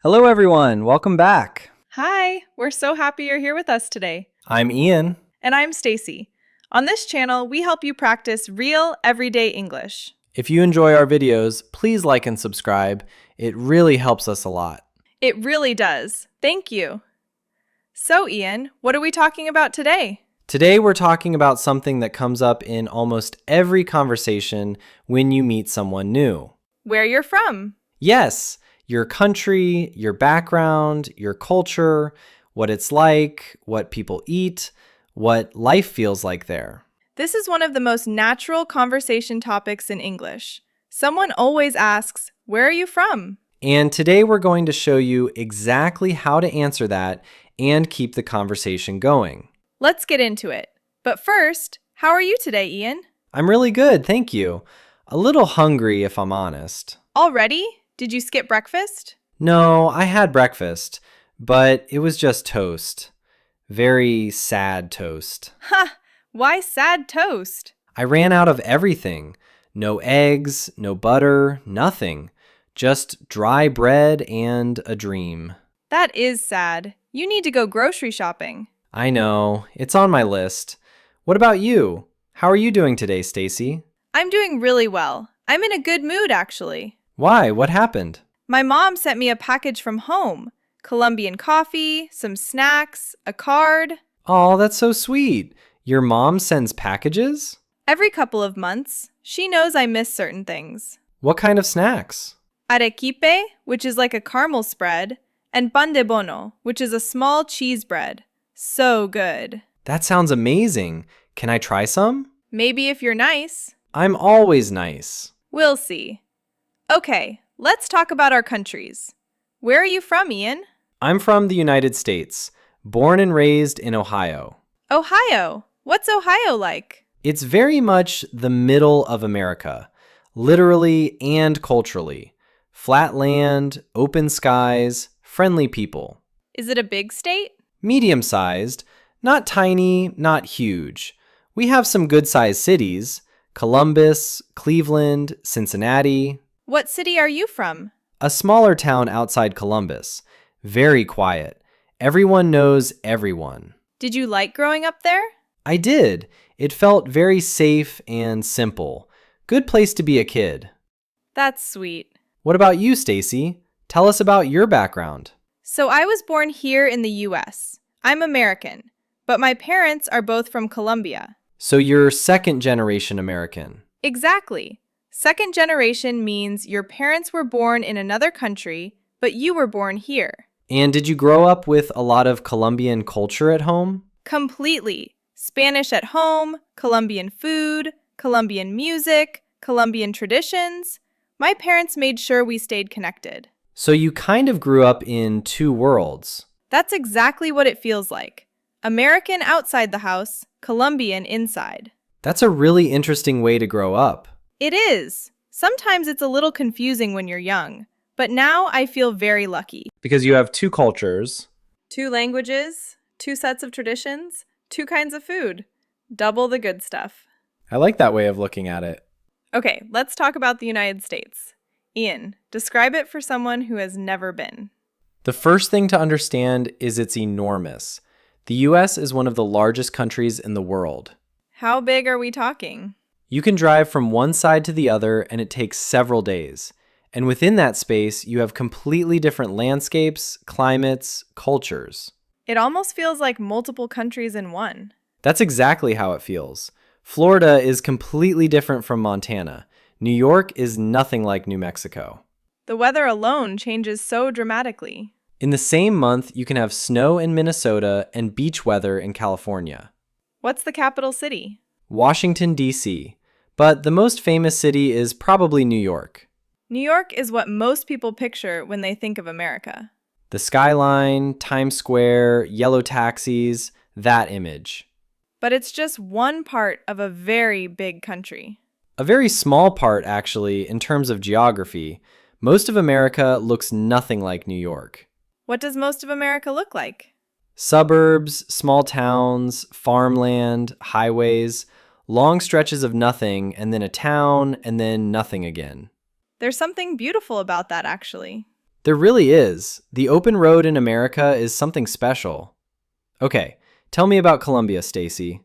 Hello, everyone. Welcome back. Hi, we're so happy you're here with us today. I'm Ian. And I'm Stacy. On this channel, we help you practice real, everyday English. If you enjoy our videos, please like and subscribe. It really helps us a lot. It really does. Thank you. So, Ian, what are we talking about today? Today, we're talking about something that comes up in almost every conversation when you meet someone new. Where you're from. Yes, your country, your background, your culture, what it's like, what people eat, what life feels like there. This is one of the most natural conversation topics in English. Someone always asks, "Where are you from?" And today we're going to show you exactly how to answer that and keep the conversation going. Let's get into it. But first, how are you today, Ian? I'm really good, thank you. A little hungry, if I'm honest. Already? Did you skip breakfast? No, I had breakfast, but it was just toast. Very sad toast. Ha! Why sad toast? I ran out of everything. No eggs, no butter, nothing. Just dry bread and a dream. That is sad. You need to go grocery shopping. I know. It's on my list. What about you? How are you doing today, Stacy? I'm doing really well. I'm in a good mood, actually. Why? What happened? My mom sent me a package from home. Colombian coffee, some snacks, a card. Oh, that's so sweet. Your mom sends packages? Every couple of months. She knows I miss certain things. What kind of snacks? Arequipe, which is like a caramel spread, and pan de bono, which is a small cheese bread. So good. That sounds amazing. Can I try some? Maybe if you're nice. I'm always nice. We'll see. Okay, let's talk about our countries. Where are you from, Ian? I'm from the United States, born and raised in Ohio. Ohio. What's Ohio like? It's very much the middle of America, literally and culturally. Flat land, open skies, friendly people. Is it a big state? Medium-sized, not tiny, not huge. We have some good-sized cities: Columbus, Cleveland, Cincinnati. What city are you from? A smaller town outside Columbus. Very quiet. Everyone knows everyone. Did you like growing up there? I did. It felt very safe and simple. Good place to be a kid. That's sweet. What about you, Stacy? Tell us about your background. So I was born here in the US. I'm American, but my parents are both from Colombia. So you're second-generation American. Exactly. Second generation means your parents were born in another country, but you were born here. And did you grow up with a lot of Colombian culture at home? Completely. Spanish at home, Colombian food, Colombian music, Colombian traditions. My parents made sure we stayed connected. So you kind of grew up in two worlds. That's exactly what it feels like. American outside the house, Colombian inside. That's a really interesting way to grow up. It is. Sometimes it's a little confusing when you're young, but now I feel very lucky. Because you have two cultures. 2 languages, 2 sets of traditions, 2 kinds of food. Double the good stuff. I like that way of looking at it. Okay, let's talk about the United States. Ian, describe it for someone who has never been. The first thing to understand is it's enormous. The US is one of the largest countries in the world. How big are we talking? You can drive from one side to the other and it takes several days. And within that space, you have completely different landscapes, climates, cultures. It almost feels like multiple countries in one. That's exactly how it feels. Florida is completely different from Montana. New York is nothing like New Mexico. The weather alone changes so dramatically. In the same month, you can have snow in Minnesota and beach weather in California. What's the capital city? Washington, D.C. But the most famous city is probably New York. New York is what most people picture when they think of America. The skyline, Times Square, yellow taxis, that image. But it's just one part of a very big country. A very small part, actually, in terms of geography. Most of America looks nothing like New York. What does most of America look like? Suburbs, small towns, farmland, highways, long stretches of nothing, and then a town, and then nothing again. There's something beautiful about that, actually. There really is. The open road in America is something special. Okay, tell me about Colombia, Stacy.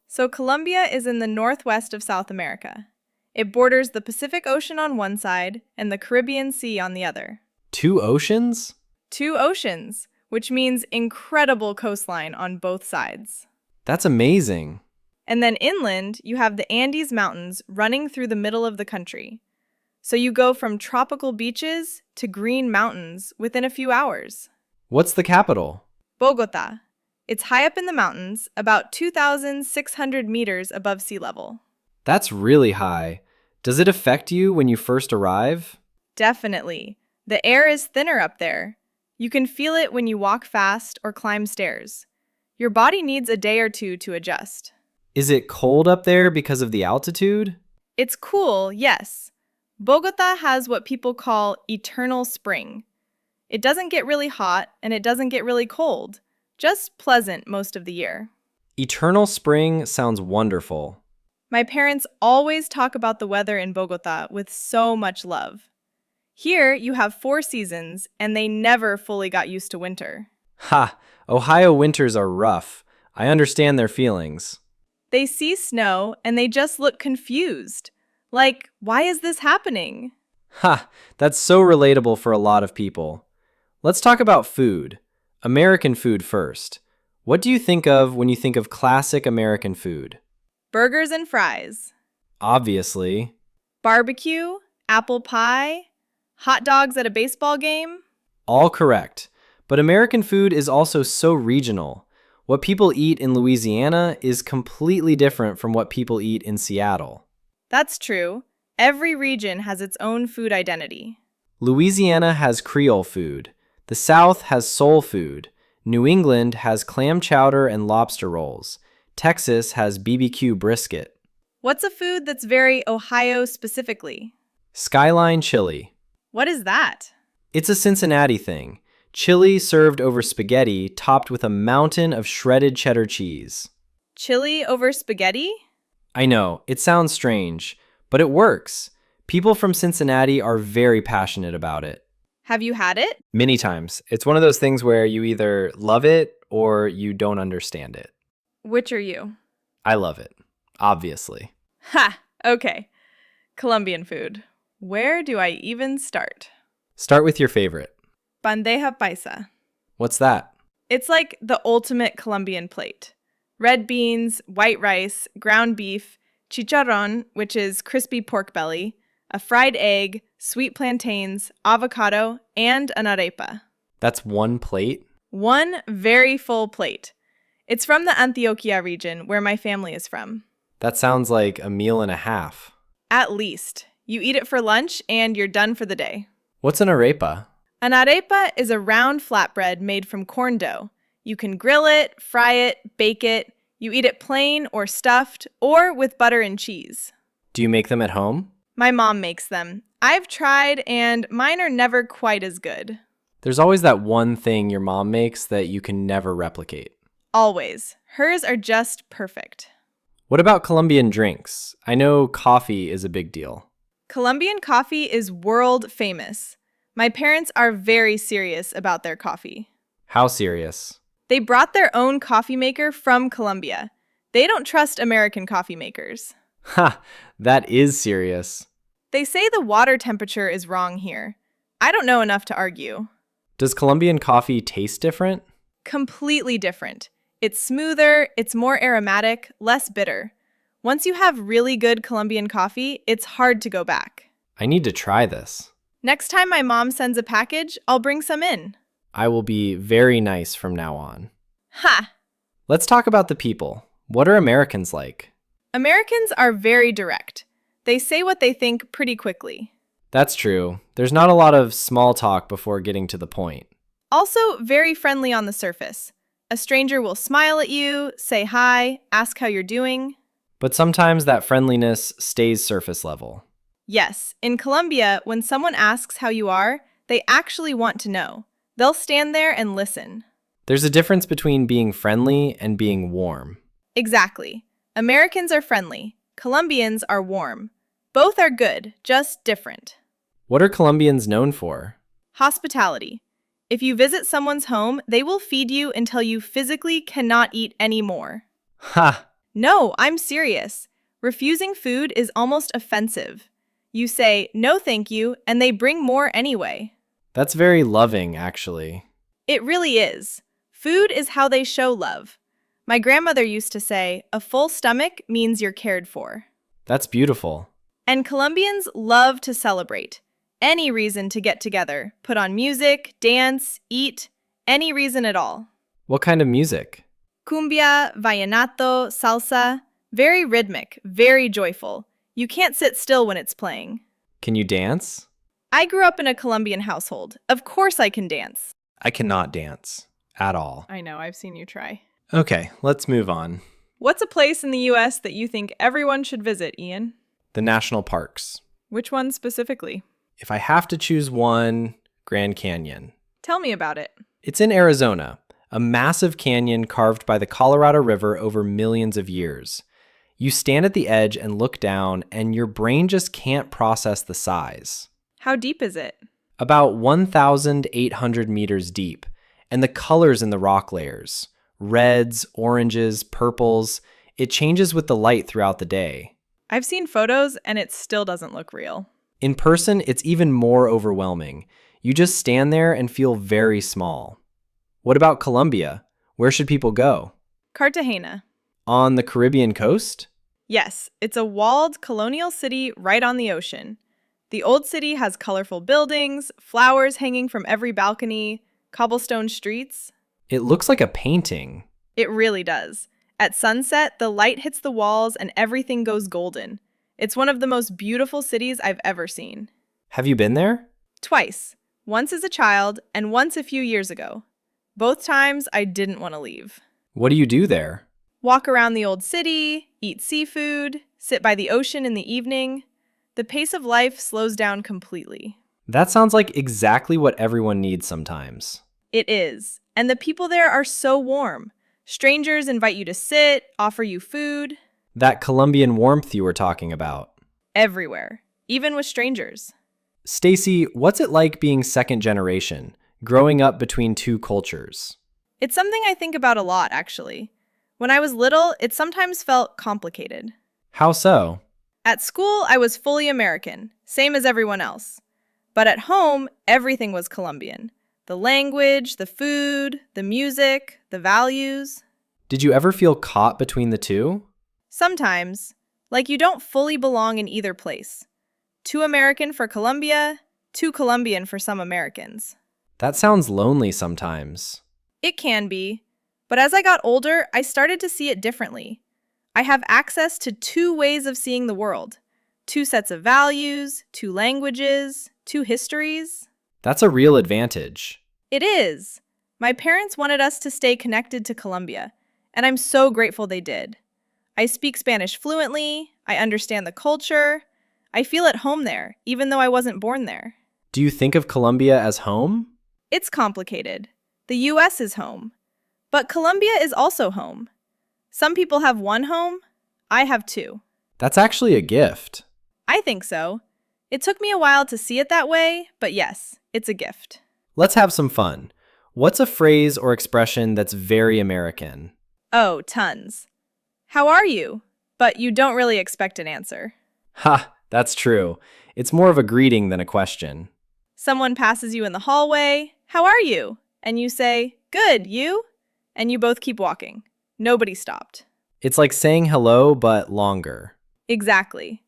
So Colombia is in the northwest of South America. It borders the Pacific Ocean on one side and the Caribbean Sea on the other. 2 oceans? 2 oceans, which means incredible coastline on both sides. That's amazing. And then inland, you have the Andes Mountains running through the middle of the country. So you go from tropical beaches to green mountains within a few hours. What's the capital? Bogota. It's high up in the mountains, about 2,600 meters above sea level. That's really high. Does it affect you when you first arrive? Definitely. The air is thinner up there. You can feel it when you walk fast or climb stairs. Your body needs a day or two to adjust. Is it cold up there because of the altitude? It's cool, yes. Bogota has what people call eternal spring. It doesn't get really hot and it doesn't get really cold, just pleasant most of the year. Eternal spring sounds wonderful. My parents always talk about the weather in Bogota with so much love. Here, you have 4 seasons, and they never fully got used to winter. Ha! Ohio winters are rough. I understand their feelings. They see snow, and they just look confused. Like, why is this happening? Ha! That's so relatable for a lot of people. Let's talk about food. American food first. What do you think of when you think of classic American food? Burgers and fries. Obviously. Barbecue, apple pie, hot dogs at a baseball game. All correct. But American food is also so regional. What people eat in Louisiana is completely different from what people eat in Seattle. That's true. Every region has its own food identity. Louisiana has Creole food. The South has soul food. New England has clam chowder and lobster rolls. Texas has BBQ brisket. What's a food that's very Ohio specifically? Skyline chili. What is that? It's a Cincinnati thing. Chili served over spaghetti topped with a mountain of shredded cheddar cheese. Chili over spaghetti? I know, it sounds strange, but it works. People from Cincinnati are very passionate about it. Have you had it? Many times. It's one of those things where you either love it or you don't understand it. Which are you? I love it, obviously. Ha! Okay. Colombian food. Where do I even start? Start with your favorite. Bandeja paisa. What's that? It's like the ultimate Colombian plate. Red beans, white rice, ground beef, chicharrón, which is crispy pork belly, a fried egg, sweet plantains, avocado, and an arepa. That's one plate? One very full plate. It's from the Antioquia region, where my family is from. That sounds like a meal and a half. At least. You eat it for lunch, and you're done for the day. What's an arepa? An arepa is a round flatbread made from corn dough. You can grill it, fry it, bake it. You eat it plain or stuffed, or with butter and cheese. Do you make them at home? My mom makes them. I've tried, and mine are never quite as good. There's always that one thing your mom makes that you can never replicate. Always. Hers are just perfect. What about Colombian drinks? I know coffee is a big deal. Colombian coffee is world famous. My parents are very serious about their coffee. How serious? They brought their own coffee maker from Colombia. They don't trust American coffee makers. Ha! That is serious. They say the water temperature is wrong here. I don't know enough to argue. Does Colombian coffee taste different? Completely different. It's smoother, it's more aromatic, less bitter. Once you have really good Colombian coffee, it's hard to go back. I need to try this. Next time my mom sends a package, I'll bring some in. I will be very nice from now on. Ha! Let's talk about the people. What are Americans like? Americans are very direct. They say what they think pretty quickly. That's true. There's not a lot of small talk before getting to the point. Also, very friendly on the surface. A stranger will smile at you, say hi, ask how you're doing. But sometimes that friendliness stays surface level. Yes, in Colombia, when someone asks how you are, they actually want to know. They'll stand there and listen. There's a difference between being friendly and being warm. Exactly. Americans are friendly. Colombians are warm. Both are good, just different. What are Colombians known for? Hospitality. If you visit someone's home, they will feed you until you physically cannot eat anymore. Ha! No, I'm serious. Refusing food is almost offensive. You say, no thank you, and they bring more anyway. That's very loving, actually. It really is. Food is how they show love. My grandmother used to say, a full stomach means you're cared for. That's beautiful. And Colombians love to celebrate. Any reason to get together, put on music, dance, eat, any reason at all. What kind of music? Cumbia, vallenato, salsa, very rhythmic, very joyful. You can't sit still when it's playing. Can you dance? I grew up in a Colombian household. Of course I can dance. I cannot dance. At all. I know, I've seen you try. Okay, let's move on. What's a place in the U.S. that you think everyone should visit, Ian? The national parks. Which one specifically? If I have to choose one, Grand Canyon. Tell me about it. It's in Arizona, a massive canyon carved by the Colorado River over millions of years. You stand at the edge and look down, and your brain just can't process the size. How deep is it? About 1,800 meters deep, and the colors in the rock layers. Reds, oranges, purples. It changes with the light throughout the day. I've seen photos, and it still doesn't look real. In person, it's even more overwhelming. You just stand there and feel very small. What about Colombia? Where should people go? Cartagena. On the Caribbean coast? Yes, it's a walled colonial city right on the ocean. The old city has colorful buildings, flowers hanging from every balcony, cobblestone streets. It looks like a painting. It really does. At sunset, the light hits the walls and everything goes golden. It's one of the most beautiful cities I've ever seen. Have you been there? Twice. Once as a child and once a few years ago. Both times I didn't want to leave. What do you do there? Walk around the old city, eat seafood, sit by the ocean in the evening. The pace of life slows down completely. That sounds like exactly what everyone needs sometimes. It is. And the people there are so warm. Strangers invite you to sit, offer you food. That Colombian warmth you were talking about. Everywhere, even with strangers. Stacy, what's it like being second generation, growing up between two cultures? It's something I think about a lot, actually. When I was little, it sometimes felt complicated. How so? At school, I was fully American, same as everyone else. But at home, everything was Colombian. The language, the food, the music, the values. Did you ever feel caught between the two? Sometimes, like you don't fully belong in either place. Too American for Colombia, too Colombian for some Americans. That sounds lonely sometimes. It can be, but as I got older, I started to see it differently. I have access to two ways of seeing the world, two sets of values, two languages, two histories. That's a real advantage. It is. My parents wanted us to stay connected to Colombia, and I'm so grateful they did. I speak Spanish fluently, I understand the culture, I feel at home there, even though I wasn't born there. Do you think of Colombia as home? It's complicated. The U.S. is home, but Colombia is also home. Some people have one home, I have two. That's actually a gift. I think so. It took me a while to see it that way, but yes, it's a gift. Let's have some fun. What's a phrase or expression that's very American? Oh, tons. How are you? But you don't really expect an answer. Ha, that's true. It's more of a greeting than a question. Someone passes you in the hallway, how are you? And you say, good, you? And you both keep walking. Nobody stopped. It's like saying hello, but longer. Exactly.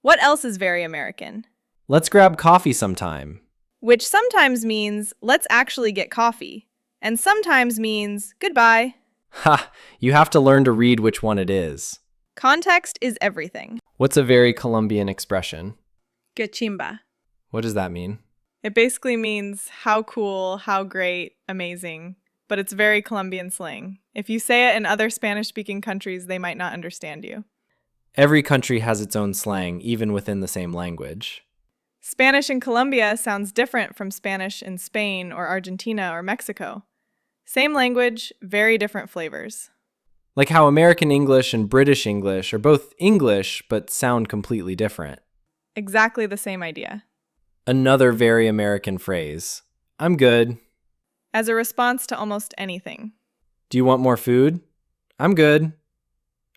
What else is very American? Let's grab coffee sometime. Which sometimes means, let's actually get coffee. And sometimes means, goodbye. Ha, you have to learn to read which one it is. Context is everything. What's a very Colombian expression? Que chimba. What does that mean? It basically means how cool, how great, amazing. But it's very Colombian slang. If you say it in other Spanish-speaking countries, they might not understand you. Every country has its own slang, even within the same language. Spanish in Colombia sounds different from Spanish in Spain or Argentina or Mexico. Same language, very different flavors. Like how American English and British English are both English, but sound completely different. Exactly the same idea. Another very American phrase. I'm good. as a response to almost anything. Do you want more food? I'm good.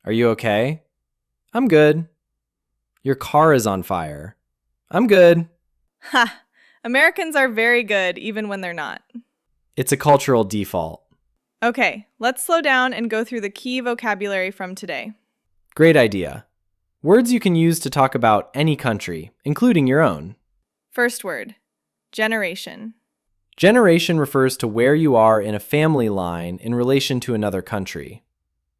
Are you okay? I'm good. Your car is on fire. I'm good. Ha! Americans are very good even when they're not. It's a cultural default. Okay, let's slow down and go through the key vocabulary from today. Great idea. Words you can use to talk about any country, including your own. First word, generation. Generation refers to where you are in a family line in relation to another country.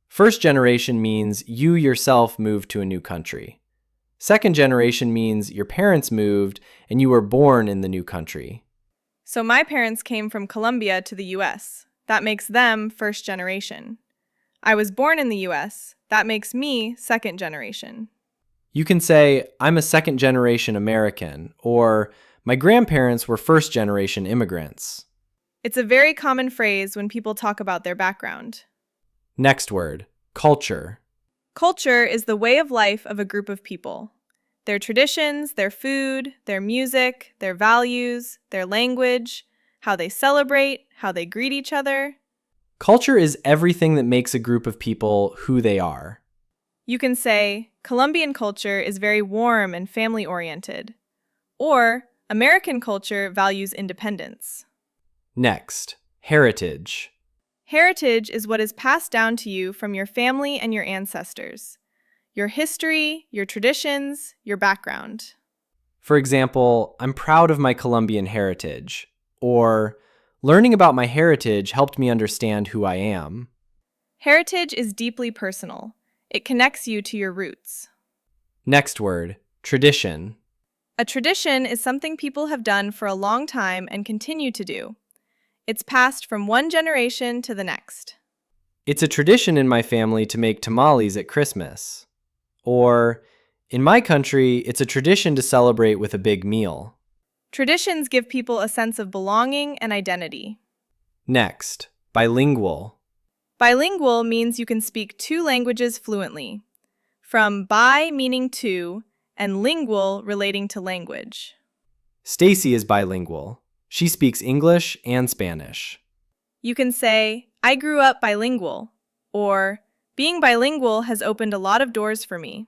First generation means you yourself moved to a new country. Second generation means your parents moved and you were born in the new country. So my parents came from Colombia to the US. That makes them first generation. I was born in the US. That makes me second generation. You can say, I'm a second generation American, or my grandparents were first generation immigrants. It's a very common phrase when people talk about their background. Next word, culture. Culture is the way of life of a group of people. Their traditions, their food, their music, their values, their language, how they celebrate, how they greet each other. Culture is everything that makes a group of people who they are. You can say, Colombian culture is very warm and family-oriented. Or, American culture values independence. Next, heritage. Heritage is what is passed down to you from your family and your ancestors. Your history, your traditions, your background. For example, I'm proud of my Colombian heritage. Or, learning about my heritage helped me understand who I am. Heritage is deeply personal. It connects you to your roots. Next word, tradition. A tradition is something people have done for a long time and continue to do. It's passed from one generation to the next. It's a tradition in my family to make tamales at Christmas. Or, in my country, it's a tradition to celebrate with a big meal. Traditions give people a sense of belonging and identity. Next, bilingual. Bilingual means you can speak two languages fluently, from bi meaning two and lingual relating to language. Stacy is bilingual. She speaks English and Spanish. You can say, I grew up bilingual, or being bilingual has opened a lot of doors for me.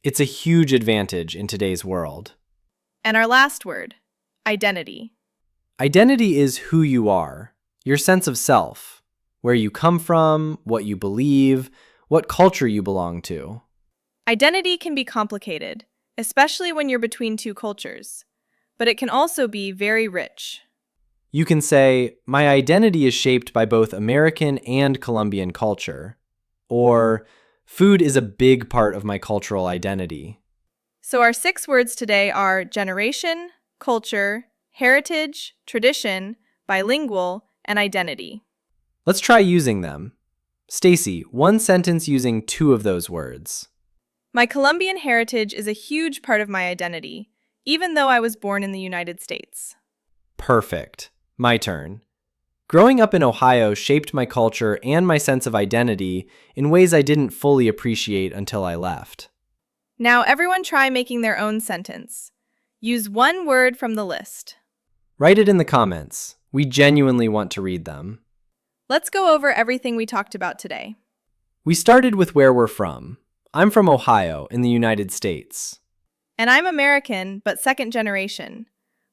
It's a huge advantage in today's world. And our last word, identity. Identity is who you are, your sense of self, where you come from, what you believe, what culture you belong to. Identity can be complicated, especially when you're between two cultures, but it can also be very rich. You can say, my identity is shaped by both American and Colombian culture. Or, food is a big part of my cultural identity. So our 6 words today are generation, culture, heritage, tradition, bilingual, and identity. Let's try using them. Stacy, one sentence using 2 of those words. My Colombian heritage is a huge part of my identity, even though I was born in the United States. Perfect. My turn. Growing up in Ohio shaped my culture and my sense of identity in ways I didn't fully appreciate until I left. Now everyone try making their own sentence. Use one word from the list. Write it in the comments. We genuinely want to read them. Let's go over everything we talked about today. We started with where we're from. I'm from Ohio in the United States. And I'm American, but second generation.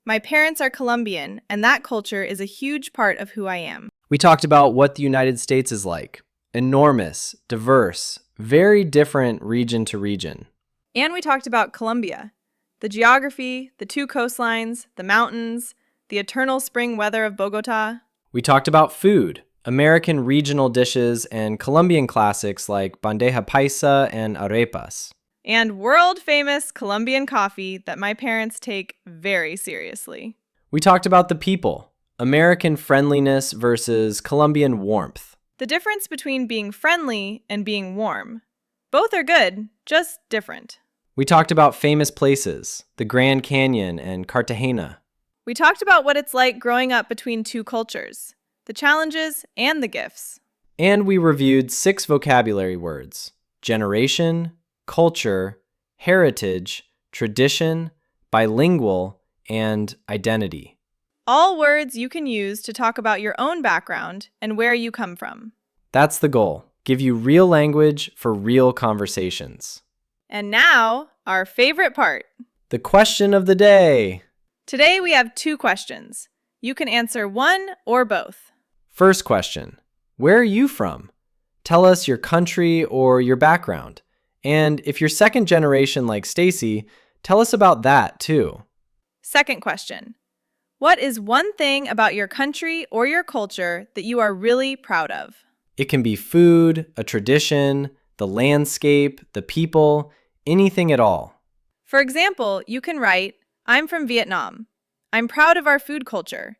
My parents are Colombian, and that culture is a huge part of who I am. We talked about what the United States is like. Enormous, diverse, very different region to region. And we talked about Colombia. The geography, the 2 coastlines, the mountains, the eternal spring weather of Bogota. We talked about food, American regional dishes, and Colombian classics like bandeja paisa and arepas. And world-famous Colombian coffee that my parents take very seriously. We talked about the people, American friendliness versus Colombian warmth. The difference between being friendly and being warm. Both are good, just different. We talked about famous places, the Grand Canyon and Cartagena. We talked about what it's like growing up between 2 cultures, the challenges and the gifts. And we reviewed 6 vocabulary words: generation, culture, heritage, tradition, bilingual, and identity. All words you can use to talk about your own background and where you come from. That's the goal. Give you real language for real conversations. And now, our favorite part. The question of the day. Today we have 2 questions. You can answer one or both. First question. Where are you from? Tell us your country or your background. And if you're second generation like Stacy, tell us about that too. Second question. What is one thing about your country or your culture that you are really proud of? It can be food, a tradition, the landscape, the people, anything at all. For example, you can write, I'm from Vietnam. I'm proud of our food culture.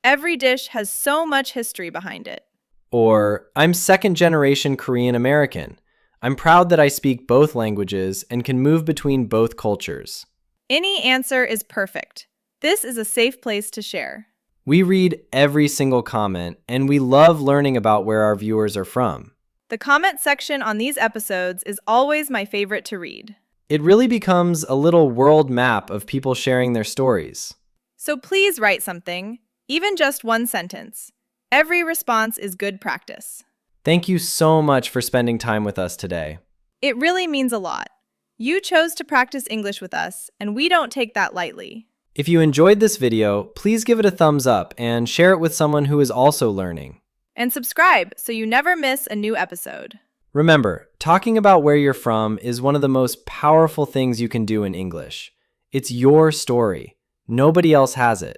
Every dish has so much history behind it. Or, I'm second generation Korean American. I'm proud that I speak both languages and can move between both cultures. Any answer is perfect. This is a safe place to share. We read every single comment, and we love learning about where our viewers are from. The comment section on these episodes is always my favorite to read. It really becomes a little world map of people sharing their stories. So please write something, even just one sentence. Every response is good practice. Thank you so much for spending time with us today. It really means a lot. You chose to practice English with us, and we don't take that lightly. If you enjoyed this video, please give it a thumbs up and share it with someone who is also learning. And subscribe so you never miss a new episode. Remember, talking about where you're from is one of the most powerful things you can do in English. It's your story. Nobody else has it.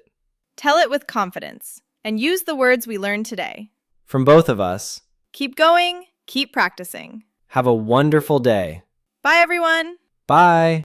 Tell it with confidence, and use the words we learned today. From both of us, Keep going, keep practicing. have a wonderful day. Bye, everyone. Bye.